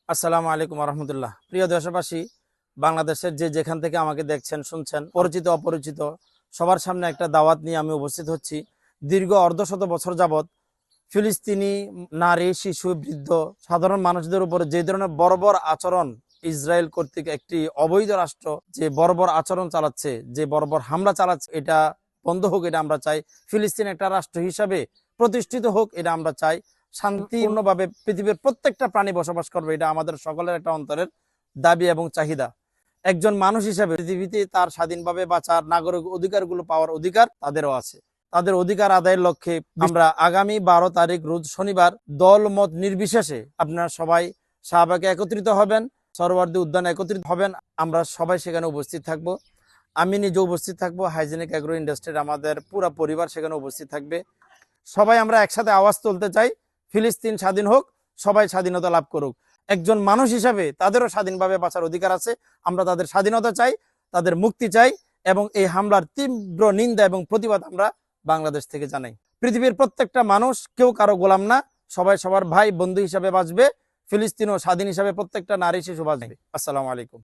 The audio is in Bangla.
আসসালামু আলাইকুম রহমতুল্লাহ। প্রিয় দেশবাসী, বাংলাদেশের যে যেখান থেকে আমাকে দেখছেন শুনছেন, পরিচিত অপরিচিত সবার সামনে একটা দাওয়াত নিয়ে আমি উপস্থিত হচ্ছি। দীর্ঘ অর্ধশত বছর যাবৎ ফিলিস্তিনি নারী, শিশু, বৃদ্ধ, সাধারণ মানুষদের উপর যে ধরনের বর্বর আচরণ ইসরায়েল কর্তৃক একটি অবৈধ রাষ্ট্র যে বর্বর আচরণ চালাচ্ছে, যে বর্বর হামলা চালাচ্ছে, এটা বন্ধ হোক, এটা আমরা চাই। ফিলিস্তিন একটা রাষ্ট্র হিসাবে প্রতিষ্ঠিত হোক, এটা আমরা চাই। শান্তিপূর্ণভাবে পৃথিবীর প্রত্যেকটা প্রাণী বসবাস করবে, এটা আমাদের সকলের একটা অন্তরের দাবি এবং চাহিদা। একজন মানুষ হিসাবে পৃথিবীতে তার স্বাধীনভাবে বাঁচার, নাগরিক অধিকারগুলো পাওয়ার অধিকার তাদেরও আছে। তাদের অধিকার আদায়ের লক্ষ্যে আমরা আগামী 12 তারিখ রোজ শনিবার দল মত নির্বিশেষে আপনারা সবাই শাহবাগে একত্রিত হবেন, সরোয়ার্দী উদ্যানে একত্রিত হবেন। আমরা সবাই সেখানে উপস্থিত থাকব। আমি নিজে উপস্থিত থাকবো, হাইজেনিক অ্যাগ্রো ইন্ডাস্ট্রির আমাদের পুরো পরিবার সেখানে উপস্থিত থাকবে। সবাই আমরা একসাথে আওয়াজ তুলতে চাই, ফিলিস্তিন স্বাধীন হোক, সবাই স্বাধীনতা লাভ করুক। একজন মানুষ হিসাবে তাদেরও স্বাধীনভাবে বাঁচার অধিকার আছে। আমরা তাদের স্বাধীনতা চাই, তাদের মুক্তি চাই, এবং এই হামলার তীব্র নিন্দা এবং প্রতিবাদ আমরা বাংলাদেশ থেকে জানাই। পৃথিবীর প্রত্যেকটা মানুষ কেউ কারো গোলাম না, সবাই সবার ভাই বন্ধু হিসাবে বাঁচবে। ফিলিস্তিনও স্বাধীন হিসাবে প্রত্যেকটা নারী শিশু বাঁচবে। আসসালামু আলাইকুম।